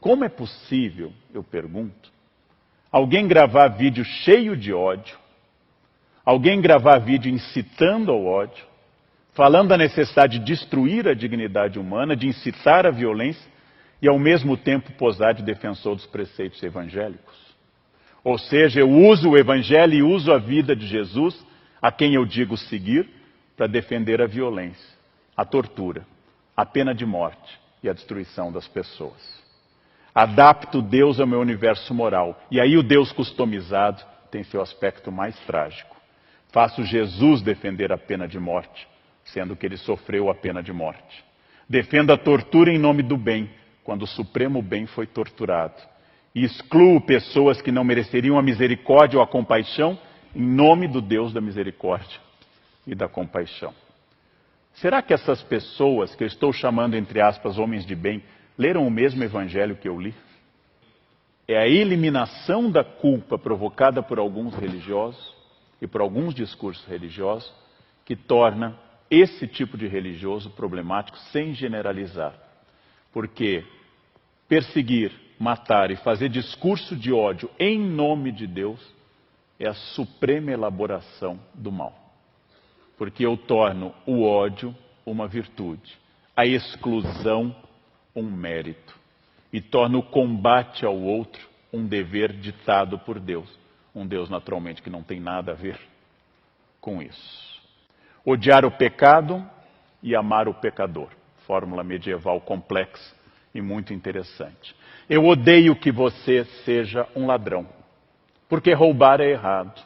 Como é possível, eu pergunto, alguém gravar vídeo cheio de ódio, alguém gravar vídeo incitando ao ódio, falando da necessidade de destruir a dignidade humana, de incitar a violência e ao mesmo tempo posar de defensor dos preceitos evangélicos? Ou seja, eu uso o evangelho e uso a vida de Jesus, a quem eu digo seguir, para defender a violência, a tortura, a pena de morte e a destruição das pessoas. Adapto Deus ao meu universo moral. E aí o Deus customizado tem seu aspecto mais trágico. Faço Jesus defender a pena de morte, sendo que ele sofreu a pena de morte. Defendo a tortura em nome do bem, quando o supremo bem foi torturado. E excluo pessoas que não mereceriam a misericórdia ou a compaixão, em nome do Deus da misericórdia e da compaixão. Será que essas pessoas, que eu estou chamando, entre aspas, homens de bem, leram o mesmo evangelho que eu li? É a eliminação da culpa provocada por alguns religiosos e por alguns discursos religiosos que torna esse tipo de religioso problemático, sem generalizar. Porque perseguir, matar e fazer discurso de ódio em nome de Deus é a suprema elaboração do mal. Porque eu torno o ódio uma virtude, a exclusão um mérito, e torno o combate ao outro um dever ditado por Deus. Um Deus, naturalmente, que não tem nada a ver com isso. Odiar o pecado e amar o pecador. Fórmula medieval complexa e muito interessante. Eu odeio que você seja um ladrão, porque roubar é errado,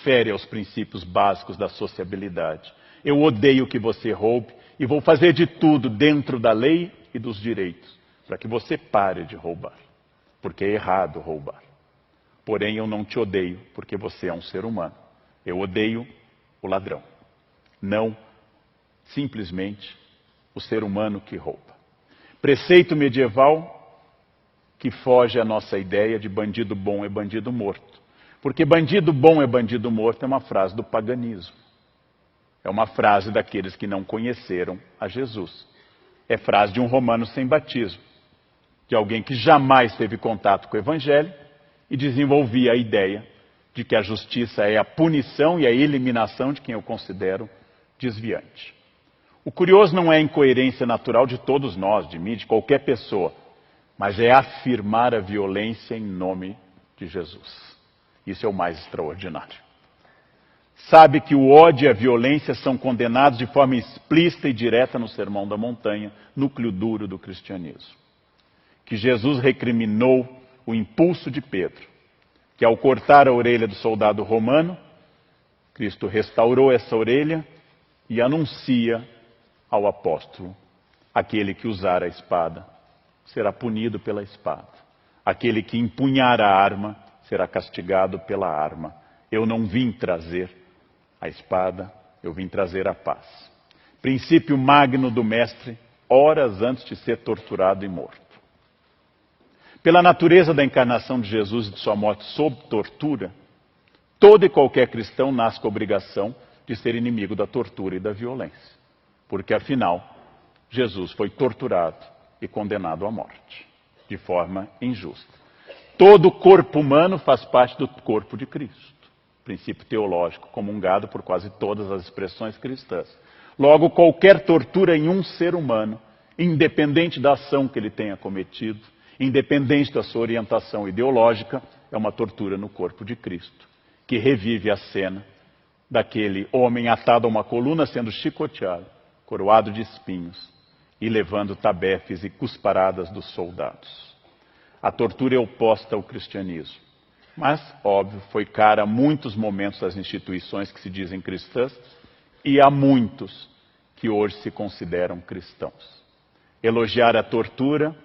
fere aos princípios básicos da sociabilidade. Eu odeio que você roube e vou fazer de tudo dentro da lei e dos direitos para que você pare de roubar, porque é errado roubar. Porém, eu não te odeio, porque você é um ser humano. Eu odeio o ladrão, não simplesmente o ser humano que rouba. Preceito medieval que foge à nossa ideia de bandido bom é bandido morto. Porque bandido bom é bandido morto é uma frase do paganismo. É uma frase daqueles que não conheceram a Jesus. É frase de um romano sem batismo, de alguém que jamais teve contato com o evangelho e desenvolvia a ideia de que a justiça é a punição e a eliminação de quem eu considero desviante. O curioso não é a incoerência natural de todos nós, de mim, de qualquer pessoa, mas é afirmar a violência em nome de Jesus. Isso é o mais extraordinário. Sabe que o ódio e a violência são condenados de forma explícita e direta no Sermão da Montanha, núcleo duro do cristianismo. Que Jesus recriminou o impulso de Pedro, que ao cortar a orelha do soldado romano, Cristo restaurou essa orelha e anuncia ao apóstolo: aquele que usar a espada será punido pela espada. Aquele que empunhar a arma será castigado pela arma. Eu não vim trazer a espada, eu vim trazer a paz. Princípio magno do mestre, horas antes de ser torturado e morto. Pela natureza da encarnação de Jesus e de sua morte sob tortura, todo e qualquer cristão nasce com a obrigação de ser inimigo da tortura e da violência. Porque, afinal, Jesus foi torturado e condenado à morte, de forma injusta. Todo o corpo humano faz parte do corpo de Cristo. Princípio teológico comungado por quase todas as expressões cristãs. Logo, qualquer tortura em um ser humano, independente da ação que ele tenha cometido, independente da sua orientação ideológica, é uma tortura no corpo de Cristo, que revive a cena daquele homem atado a uma coluna, sendo chicoteado, coroado de espinhos e levando tabefes e cusparadas dos soldados. A tortura é oposta ao cristianismo. Mas, óbvio, foi cara a muitos momentos das instituições que se dizem cristãs e a muitos que hoje se consideram cristãos. Elogiar a tortura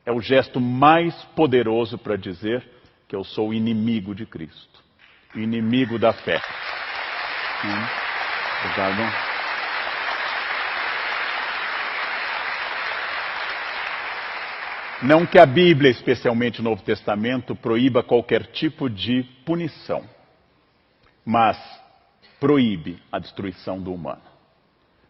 é o gesto mais poderoso para dizer que eu sou inimigo de Cristo, inimigo da fé. Obrigado. Não que a Bíblia, especialmente o Novo Testamento, proíba qualquer tipo de punição, mas proíbe a destruição do humano.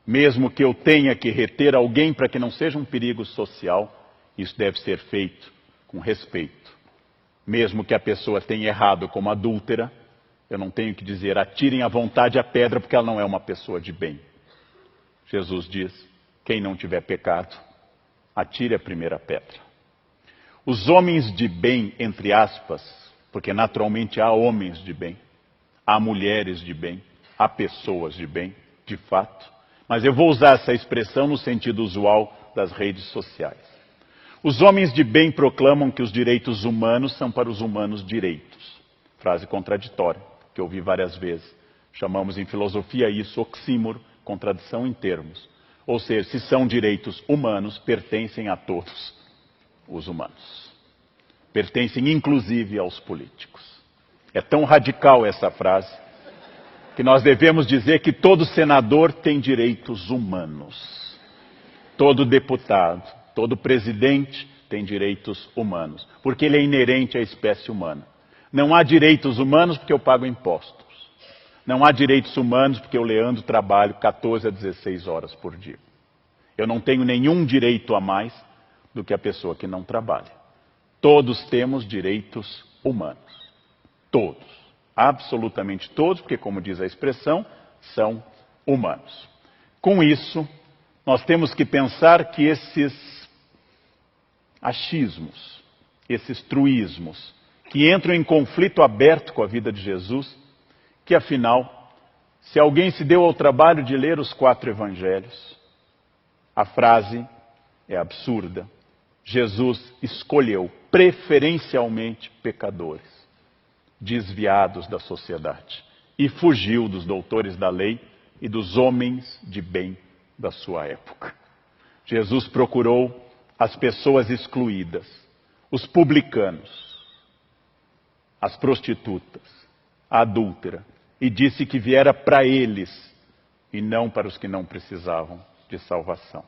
Mesmo que eu tenha que reter alguém para que não seja um perigo social, isso deve ser feito com respeito. Mesmo que a pessoa tenha errado como adúltera, eu não tenho que dizer, atirem à vontade a pedra, porque ela não é uma pessoa de bem. Jesus diz, quem não tiver pecado, atire a primeira pedra. Os homens de bem, entre aspas, porque naturalmente há homens de bem, há mulheres de bem, há pessoas de bem, de fato, mas eu vou usar essa expressão no sentido usual das redes sociais. Os homens de bem proclamam que os direitos humanos são para os humanos direitos. Frase contraditória, que eu ouvi várias vezes. Chamamos em filosofia isso oxímoro, contradição em termos. Ou seja, se são direitos humanos, pertencem a todos os humanos. Pertencem inclusive aos políticos. É tão radical essa frase, que nós devemos dizer que todo senador tem direitos humanos. Todo deputado, todo presidente tem direitos humanos, porque ele é inerente à espécie humana. Não há direitos humanos porque eu pago impostos. Não há direitos humanos porque eu, Leandro, trabalho 14 a 16 horas por dia. Eu não tenho nenhum direito a mais do que a pessoa que não trabalha. Todos temos direitos humanos. Todos. Absolutamente todos, porque, como diz a expressão, são humanos. Com isso, nós temos que pensar que esses achismos, esses truísmos, que entram em conflito aberto com a vida de Jesus, que afinal, se alguém se deu ao trabalho de ler os 4 evangelhos, a frase é absurda. Jesus escolheu preferencialmente pecadores, desviados da sociedade, e fugiu dos doutores da lei e dos homens de bem da sua época. Jesus procurou as pessoas excluídas, os publicanos, as prostitutas, a adúltera, e disse que viera para eles e não para os que não precisavam de salvação.